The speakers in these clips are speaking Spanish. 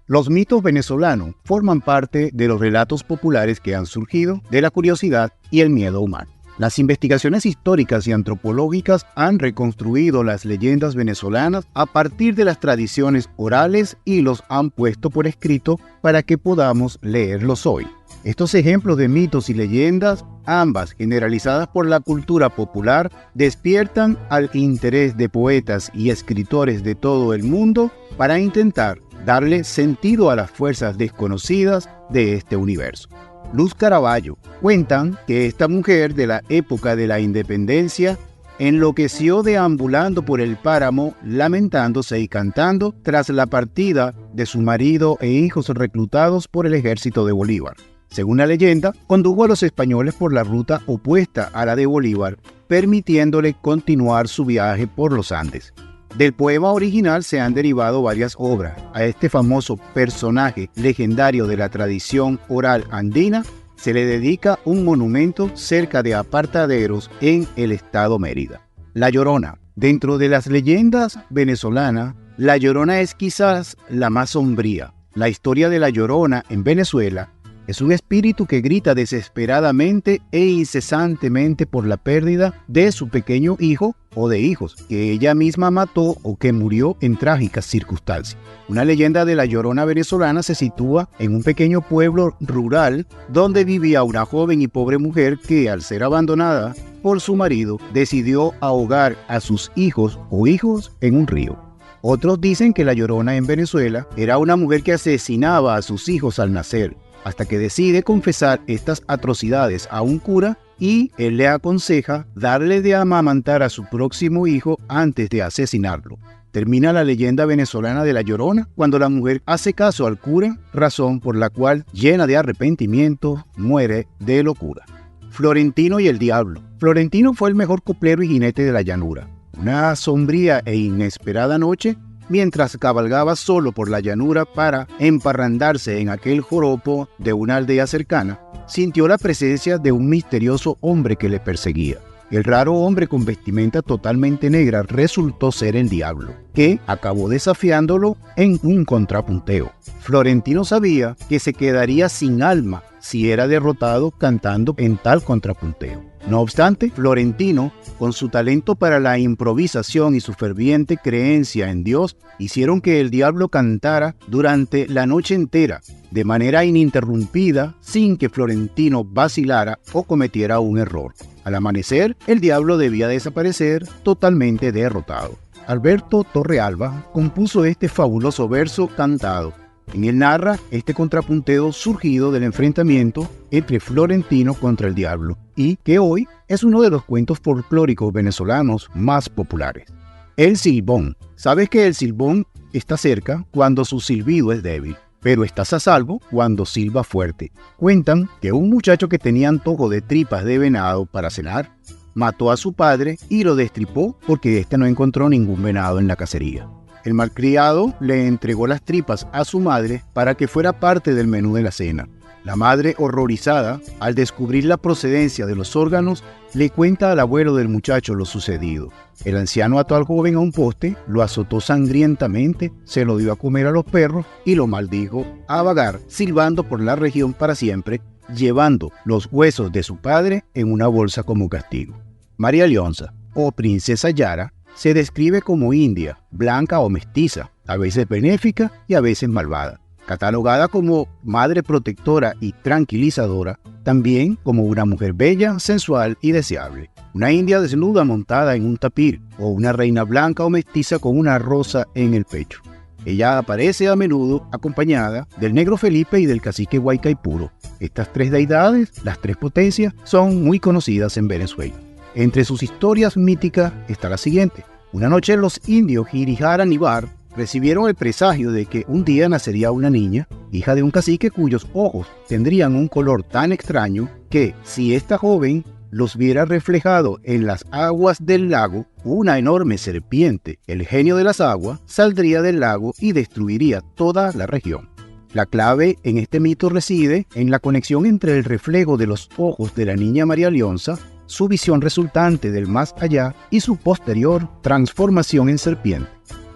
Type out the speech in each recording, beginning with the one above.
Los mitos venezolanos forman parte de los relatos populares que han surgido de la curiosidad y el miedo humano. Las investigaciones históricas y antropológicas han reconstruido las leyendas venezolanas a partir de las tradiciones orales y los han puesto por escrito para que podamos leerlos hoy. Estos ejemplos de mitos y leyendas, ambas generalizadas por la cultura popular, despiertan al interés de poetas y escritores de todo el mundo para intentar darle sentido a las fuerzas desconocidas de este universo. Luz Caraballo. Cuentan que esta mujer de la época de la independencia enloqueció deambulando por el páramo, lamentándose y cantando tras la partida de su marido e hijos reclutados por el ejército de Bolívar. Según la leyenda, condujo a los españoles por la ruta opuesta a la de Bolívar, permitiéndole continuar su viaje por los Andes. Del poema original se han derivado varias obras. A este famoso personaje legendario de la tradición oral andina se le dedica un monumento cerca de Apartaderos en el estado Mérida. La Llorona. Dentro de las leyendas venezolanas, La Llorona es quizás la más sombría. La historia de La Llorona en Venezuela es un espíritu que grita desesperadamente e incesantemente por la pérdida de su pequeño hijo o de hijos, que ella misma mató o que murió en trágicas circunstancias. Una leyenda de la Llorona venezolana se sitúa en un pequeño pueblo rural donde vivía una joven y pobre mujer que, al ser abandonada por su marido, decidió ahogar a sus hijos o hijos en un río. Otros dicen que la Llorona en Venezuela era una mujer que asesinaba a sus hijos al nacer, hasta que decide confesar estas atrocidades a un cura y él le aconseja darle de amamantar a su próximo hijo antes de asesinarlo. Termina la leyenda venezolana de La Llorona cuando la mujer hace caso al cura, razón por la cual, llena de arrepentimiento, muere de locura. Florentino y el Diablo. Florentino fue el mejor coplero y jinete de la llanura. Una sombría e inesperada noche, mientras cabalgaba solo por la llanura para emparrandarse en aquel joropo de una aldea cercana, sintió la presencia de un misterioso hombre que le perseguía. El raro hombre con vestimenta totalmente negra resultó ser el Diablo, que acabó desafiándolo en un contrapunteo. Florentino sabía que se quedaría sin alma si era derrotado cantando en tal contrapunteo. No obstante, Florentino, con su talento para la improvisación y su ferviente creencia en Dios, hicieron que el Diablo cantara durante la noche entera, de manera ininterrumpida, sin que Florentino vacilara o cometiera un error. Al amanecer, el Diablo debía desaparecer totalmente derrotado. Alberto Torrealba compuso este fabuloso verso cantado. En él narra este contrapunteo surgido del enfrentamiento entre Florentino contra el Diablo y que hoy es uno de los cuentos folclóricos venezolanos más populares. El silbón. Sabes que el silbón está cerca cuando su silbido es débil, pero estás a salvo cuando silba fuerte. Cuentan que un muchacho que tenía antojo de tripas de venado para cenar, mató a su padre y lo destripó porque éste no encontró ningún venado en la cacería. El malcriado le entregó las tripas a su madre para que fuera parte del menú de la cena. La madre, horrorizada, al descubrir la procedencia de los órganos, le cuenta al abuelo del muchacho lo sucedido. El anciano ató al joven a un poste, lo azotó sangrientamente, se lo dio a comer a los perros y lo maldijo a vagar, silbando por la región para siempre, llevando los huesos de su padre en una bolsa como castigo. María Leonza, o Princesa Yara, se describe como india, blanca o mestiza, a veces benéfica y a veces malvada. Catalogada como madre protectora y tranquilizadora, también como una mujer bella, sensual y deseable. Una india desnuda montada en un tapir, o una reina blanca o mestiza con una rosa en el pecho. Ella aparece a menudo acompañada del negro Felipe y del cacique Guaycaipuro. Estas tres deidades, las tres potencias, son muy conocidas en Venezuela. Entre sus historias míticas está la siguiente. Una noche los indios Girijara Nibar recibieron el presagio de que un día nacería una niña, hija de un cacique cuyos ojos tendrían un color tan extraño que, si esta joven los viera reflejado en las aguas del lago, una enorme serpiente, el genio de las aguas, saldría del lago y destruiría toda la región. La clave en este mito reside en la conexión entre el reflejo de los ojos de la niña María Leonza, su visión resultante del más allá y su posterior transformación en serpiente.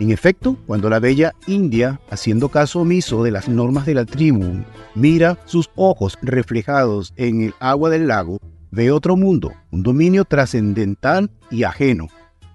En efecto, cuando la bella india, haciendo caso omiso de las normas de la tribu, mira sus ojos reflejados en el agua del lago, ve otro mundo, un dominio trascendental y ajeno,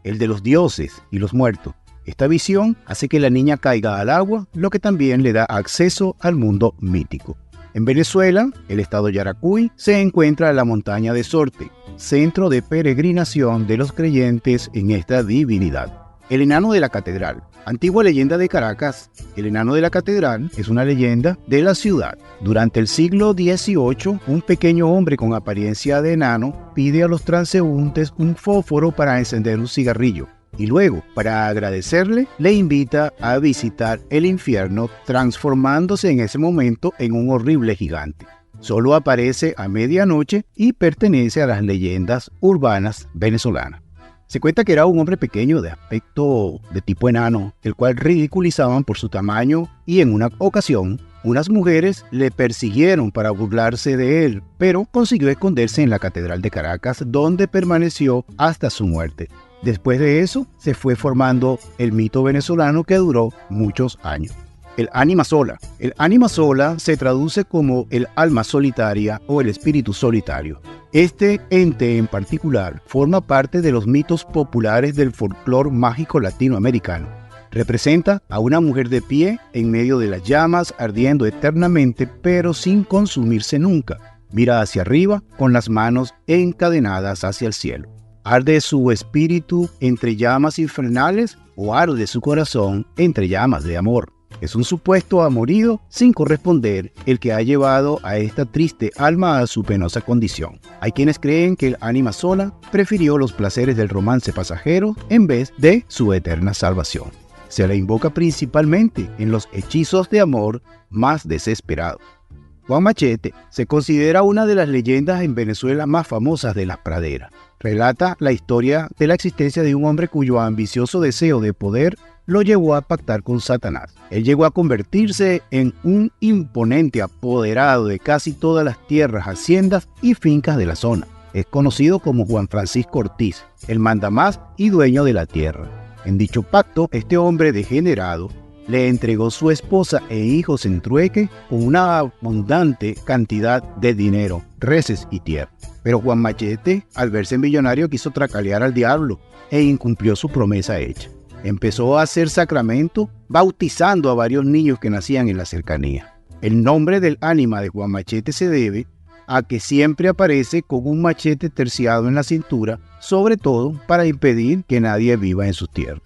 el de los dioses y los muertos. Esta visión hace que la niña caiga al agua, lo que también le da acceso al mundo mítico. En Venezuela, el estado Yaracuy, se encuentra la montaña de Sorte, centro de peregrinación de los creyentes en esta divinidad. El enano de la catedral. Antigua leyenda de Caracas. El enano de la catedral es una leyenda de la ciudad. Durante el siglo XVIII, un pequeño hombre con apariencia de enano pide a los transeúntes un fósforo para encender un cigarrillo. Y luego, para agradecerle, le invita a visitar el infierno, transformándose en ese momento en un horrible gigante. Solo aparece a medianoche y pertenece a las leyendas urbanas venezolanas. Se cuenta que era un hombre pequeño de aspecto de tipo enano, el cual ridiculizaban por su tamaño, y en una ocasión unas mujeres le persiguieron para burlarse de él, pero consiguió esconderse en la Catedral de Caracas, donde permaneció hasta su muerte. Después de eso, se fue formando el mito venezolano que duró muchos años. El ánima sola. El ánima sola se traduce como el alma solitaria o el espíritu solitario. Este ente en particular forma parte de los mitos populares del folclore mágico latinoamericano. Representa a una mujer de pie en medio de las llamas, ardiendo eternamente, pero sin consumirse nunca. Mira hacia arriba con las manos encadenadas hacia el cielo. ¿Arde su espíritu entre llamas infernales o arde su corazón entre llamas de amor? Es un supuesto amorío sin corresponder el que ha llevado a esta triste alma a su penosa condición. Hay quienes creen que el ánima sola prefirió los placeres del romance pasajero en vez de su eterna salvación. Se la invoca principalmente en los hechizos de amor más desesperados. Juan Machete se considera una de las leyendas en Venezuela más famosas de las praderas. Relata la historia de la existencia de un hombre cuyo ambicioso deseo de poder lo llevó a pactar con Satanás. Él llegó a convertirse en un imponente apoderado de casi todas las tierras, haciendas y fincas de la zona. Es conocido como Juan Francisco Ortiz, el mandamás y dueño de la tierra. En dicho pacto, este hombre degenerado le entregó su esposa e hijos en trueque con una abundante cantidad de dinero, reses y tierra. Pero Juan Machete, al verse millonario, quiso tracalear al diablo e incumplió su promesa hecha. Empezó a hacer sacramento, bautizando a varios niños que nacían en la cercanía. El nombre del ánima de Juan Machete se debe a que siempre aparece con un machete terciado en la cintura, sobre todo para impedir que nadie viva en sus tierras.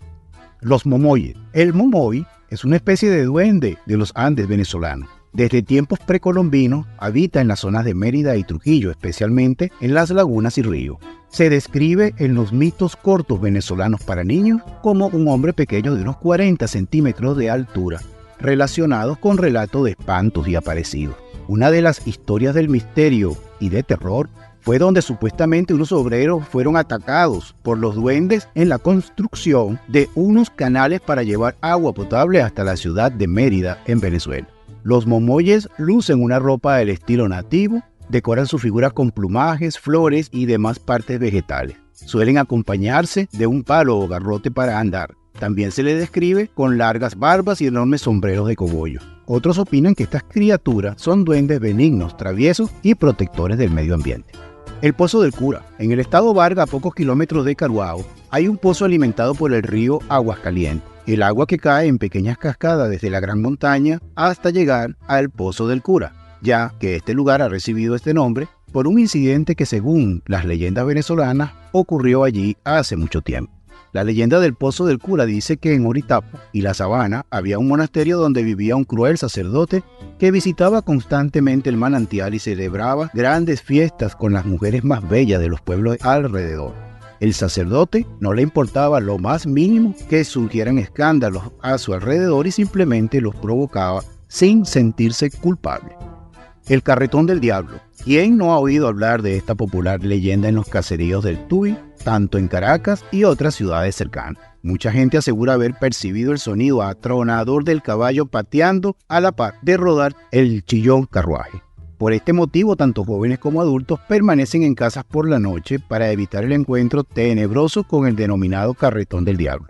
Los momoyes. El momoy es una especie de duende de los Andes venezolanos. Desde tiempos precolombinos habita en las zonas de Mérida y Trujillo, especialmente en las lagunas y ríos. Se describe en los mitos cortos venezolanos para niños como un hombre pequeño de unos 40 centímetros de altura, relacionados con relatos de espantos y aparecidos. Una de las historias del misterio y de terror fue donde supuestamente unos obreros fueron atacados por los duendes en la construcción de unos canales para llevar agua potable hasta la ciudad de Mérida, en Venezuela. Los momoyes lucen una ropa del estilo nativo, decoran su figura con plumajes, flores y demás partes vegetales. Suelen acompañarse de un palo o garrote para andar. También se les describe con largas barbas y enormes sombreros de cogollo. Otros opinan que estas criaturas son duendes benignos, traviesos y protectores del medio ambiente. El Pozo del Cura. En el estado Vargas, a pocos kilómetros de Caruao, hay un pozo alimentado por el río Aguascalientes. El agua que cae en pequeñas cascadas desde la gran montaña hasta llegar al Pozo del Cura, ya que este lugar ha recibido este nombre por un incidente que, según las leyendas venezolanas, ocurrió allí hace mucho tiempo. La leyenda del Pozo del Cura dice que en Oritapo y La Sabana había un monasterio donde vivía un cruel sacerdote que visitaba constantemente el manantial y celebraba grandes fiestas con las mujeres más bellas de los pueblos alrededor. El sacerdote no le importaba lo más mínimo que surgieran escándalos a su alrededor y simplemente los provocaba sin sentirse culpable. El Carretón del Diablo. ¿Quién no ha oído hablar de esta popular leyenda en los caseríos del Tuy, tanto en Caracas y otras ciudades cercanas? Mucha gente asegura haber percibido el sonido atronador del caballo pateando a la par de rodar el chillón carruaje. Por este motivo, tanto jóvenes como adultos permanecen en casas por la noche para evitar el encuentro tenebroso con el denominado Carretón del Diablo.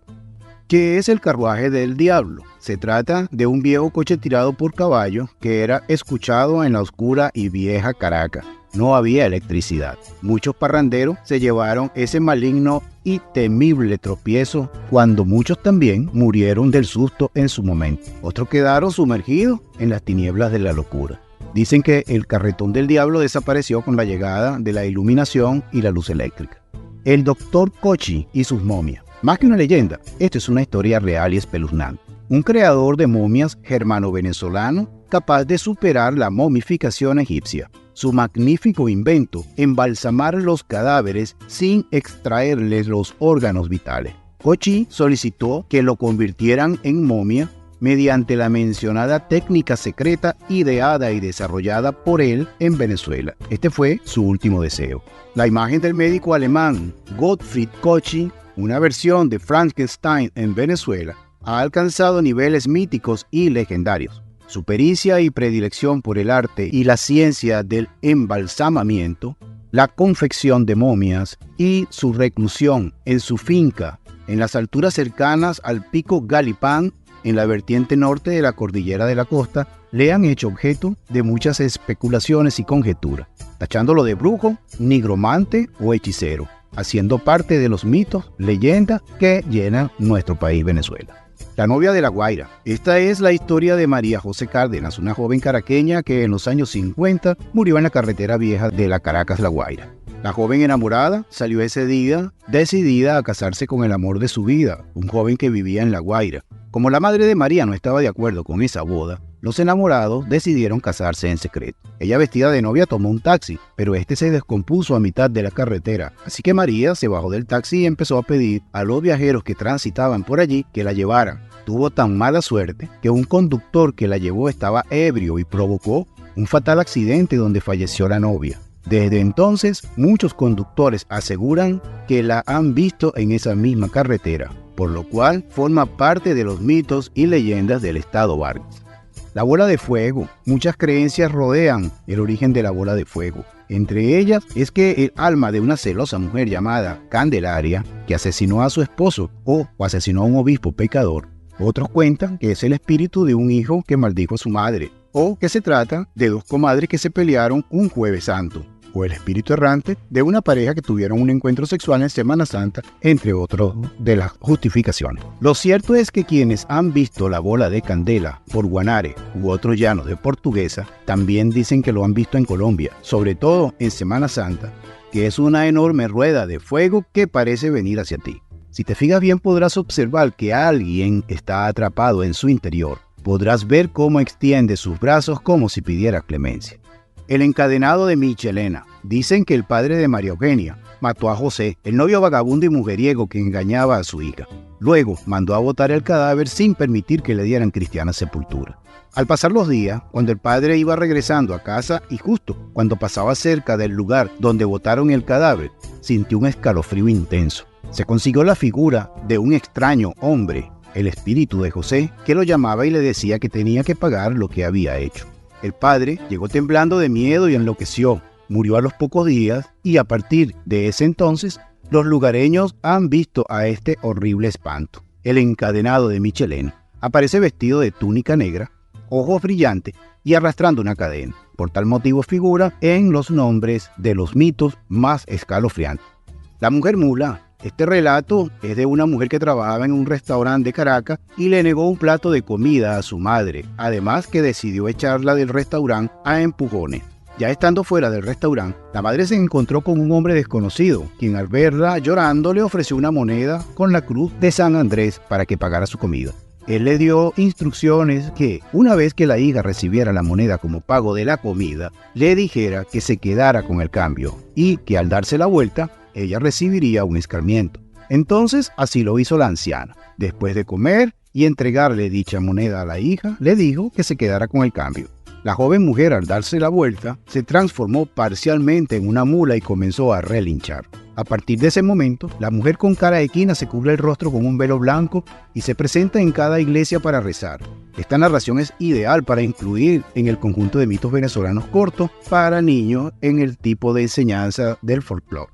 ¿Qué es el carruaje del diablo? Se trata de un viejo coche tirado por caballo que era escuchado en la oscura y vieja Caracas. No había electricidad. Muchos parranderos se llevaron ese maligno y temible tropiezo, cuando muchos también murieron del susto en su momento. Otros quedaron sumergidos en las tinieblas de la locura. Dicen que el carretón del diablo desapareció con la llegada de la iluminación y la luz eléctrica. El doctor Cochi y sus momias. Más que una leyenda, esto es una historia real y espeluznante. Un creador de momias germano-venezolano capaz de superar la momificación egipcia. Su magnífico invento, embalsamar los cadáveres sin extraerles los órganos vitales. Cochi solicitó que lo convirtieran en momia mediante la mencionada técnica secreta ideada y desarrollada por él en Venezuela. Este fue su último deseo. La imagen del médico alemán Gottfried Cochi, una versión de Frankenstein en Venezuela, ha alcanzado niveles míticos y legendarios. Su pericia y predilección por el arte y la ciencia del embalsamamiento, la confección de momias y su reclusión en su finca en las alturas cercanas al pico Galipán, en la vertiente norte de la cordillera de la costa, le han hecho objeto de muchas especulaciones y conjeturas, tachándolo de brujo, nigromante o hechicero, haciendo parte de los mitos, leyendas que llenan nuestro país Venezuela. La novia de La Guaira. Esta es la historia de María José Cárdenas, una joven caraqueña que en los años 50 murió en la carretera vieja de la Caracas-La Guaira. La joven enamorada salió ese día decidida a casarse con el amor de su vida, un joven que vivía en La Guaira. Como la madre de María no estaba de acuerdo con esa boda, los enamorados decidieron casarse en secreto. Ella, vestida de novia, tomó un taxi, pero este se descompuso a mitad de la carretera. Así que María se bajó del taxi y empezó a pedir a los viajeros que transitaban por allí que la llevaran. Tuvo tan mala suerte que un conductor que la llevó estaba ebrio y provocó un fatal accidente donde falleció la novia. Desde entonces, muchos conductores aseguran que la han visto en esa misma carretera, por lo cual forma parte de los mitos y leyendas del estado Vargas. La bola de fuego. Muchas creencias rodean el origen de la bola de fuego. Entre ellas es que el alma de una celosa mujer llamada Candelaria, que asesinó a su esposo o asesinó a un obispo pecador. Otros cuentan que es el espíritu de un hijo que maldijo a su madre, o que se trata de dos comadres que se pelearon un Jueves Santo, o el espíritu errante de una pareja que tuvieron un encuentro sexual en Semana Santa, entre otros de las justificaciones. Lo cierto es que quienes han visto la bola de candela por Guanare u otros llanos de Portuguesa, también dicen que lo han visto en Colombia, sobre todo en Semana Santa, que es una enorme rueda de fuego que parece venir hacia ti. Si te fijas bien, podrás observar que alguien está atrapado en su interior. Podrás ver cómo extiende sus brazos como si pidiera clemencia. El encadenado de Michelena. Dicen que el padre de María Eugenia mató a José, el novio vagabundo y mujeriego que engañaba a su hija. Luego mandó a botar el cadáver sin permitir que le dieran cristiana sepultura. Al pasar los días, cuando el padre iba regresando a casa y justo cuando pasaba cerca del lugar donde botaron el cadáver, sintió un escalofrío intenso. Se consiguió la figura de un extraño hombre, el espíritu de José, que lo llamaba y le decía que tenía que pagar lo que había hecho. El padre llegó temblando de miedo y enloqueció. Murió a los pocos días y a partir de ese entonces, los lugareños han visto a este horrible espanto. El encadenado de Michelena aparece vestido de túnica negra, ojos brillantes y arrastrando una cadena. Por tal motivo figura en los nombres de los mitos más escalofriantes. La mujer mula. Este relato es de una mujer que trabajaba en un restaurante de Caracas y le negó un plato de comida a su madre, además que decidió echarla del restaurante a empujones. Ya estando fuera del restaurante, la madre se encontró con un hombre desconocido, quien al verla llorando le ofreció una moneda con la cruz de San Andrés para que pagara su comida. Él le dio instrucciones que, una vez que la hija recibiera la moneda como pago de la comida, le dijera que se quedara con el cambio y que al darse la vuelta, ella recibiría un escarmiento. Entonces así lo hizo la anciana. Después de comer y entregarle dicha moneda a la hija, le dijo que se quedara con el cambio. La joven mujer, al darse la vuelta, se transformó parcialmente en una mula y comenzó a relinchar. A partir de ese momento, la mujer con cara de quina se cubre el rostro con un velo blanco y se presenta en cada iglesia para rezar. Esta narración es ideal para incluir en el conjunto de mitos venezolanos cortos para niños en el tipo de enseñanza del folclore.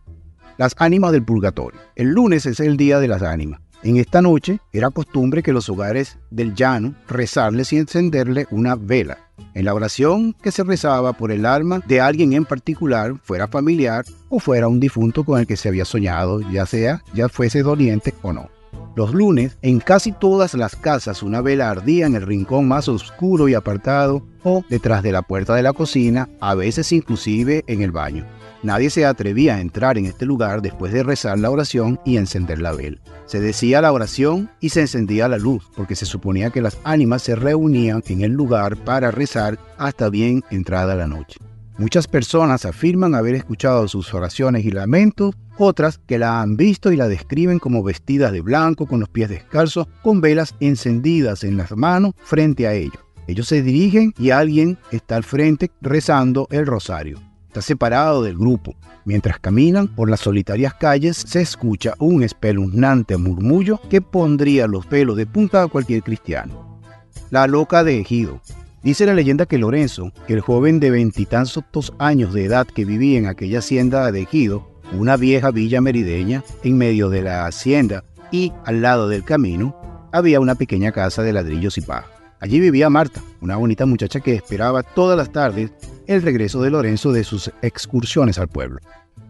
Las ánimas del purgatorio. El lunes es el día de las ánimas. En esta noche era costumbre que los hogares del llano rezarles y encenderle una vela. En la oración que se rezaba por el alma de alguien en particular, fuera familiar o fuera un difunto con el que se había soñado, ya fuese doliente o no. Los lunes, en casi todas las casas, una vela ardía en el rincón más oscuro y apartado o detrás de la puerta de la cocina, a veces inclusive en el baño. Nadie se atrevía a entrar en este lugar después de rezar la oración y encender la vela. Se decía la oración y se encendía la luz, porque se suponía que las ánimas se reunían en el lugar para rezar hasta bien entrada la noche. Muchas personas afirman haber escuchado sus oraciones y lamentos, otras que la han visto y la describen como vestidas de blanco, con los pies descalzos, con velas encendidas en las manos frente a ellos. Ellos se dirigen y alguien está al frente rezando el rosario. Está separado del grupo. Mientras caminan por las solitarias calles, se escucha un espeluznante murmullo que pondría los pelos de punta a cualquier cristiano. La loca de Ejido. Dice la leyenda que Lorenzo, que el joven de 20 y tantos años de edad que vivía en aquella hacienda de Ejido, una vieja villa merideña, en medio de la hacienda y al lado del camino, había una pequeña casa de ladrillos y paja. Allí vivía Marta, una bonita muchacha que esperaba todas las tardes el regreso de Lorenzo de sus excursiones al pueblo.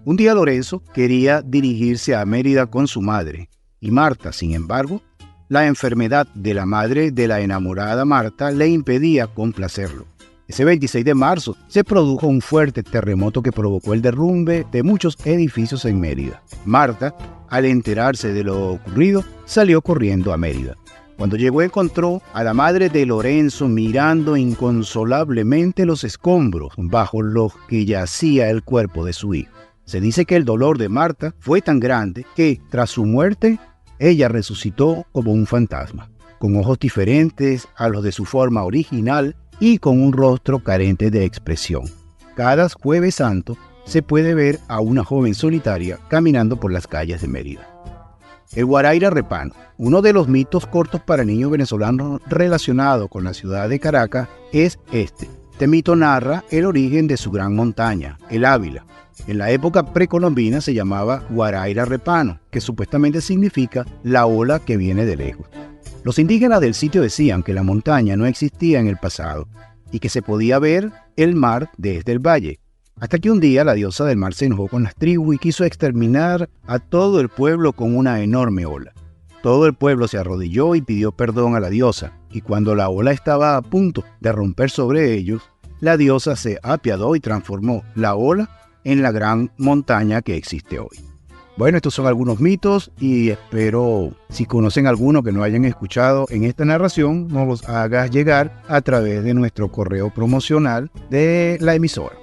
Un día Lorenzo quería dirigirse a Mérida con su madre, y Marta, sin embargo, la enfermedad de la madre de la enamorada Marta le impedía complacerlo. Ese 26 de marzo se produjo un fuerte terremoto que provocó el derrumbe de muchos edificios en Mérida. Marta, al enterarse de lo ocurrido, salió corriendo a Mérida. Cuando llegó encontró a la madre de Lorenzo mirando inconsolablemente los escombros bajo los que yacía el cuerpo de su hijo. Se dice que el dolor de Marta fue tan grande que, tras su muerte, ella resucitó como un fantasma, con ojos diferentes a los de su forma original y con un rostro carente de expresión. Cada Jueves Santo se puede ver a una joven solitaria caminando por las calles de Mérida. El Guaraíra Repano, uno de los mitos cortos para niños venezolanos relacionado con la ciudad de Caracas, es este. Este mito narra el origen de su gran montaña, el Ávila. En la época precolombina se llamaba Guaraíra Repano, que supuestamente significa la ola que viene de lejos. Los indígenas del sitio decían que la montaña no existía en el pasado y que se podía ver el mar desde el valle. Hasta que un día la diosa del mar se enojó con las tribus y quiso exterminar a todo el pueblo con una enorme ola. Todo el pueblo se arrodilló y pidió perdón a la diosa, y cuando la ola estaba a punto de romper sobre ellos, la diosa se apiadó y transformó la ola en la gran montaña que existe hoy. Bueno, estos son algunos mitos y espero, si conocen alguno que no hayan escuchado en esta narración, nos los hagas llegar a través de nuestro correo promocional de la emisora.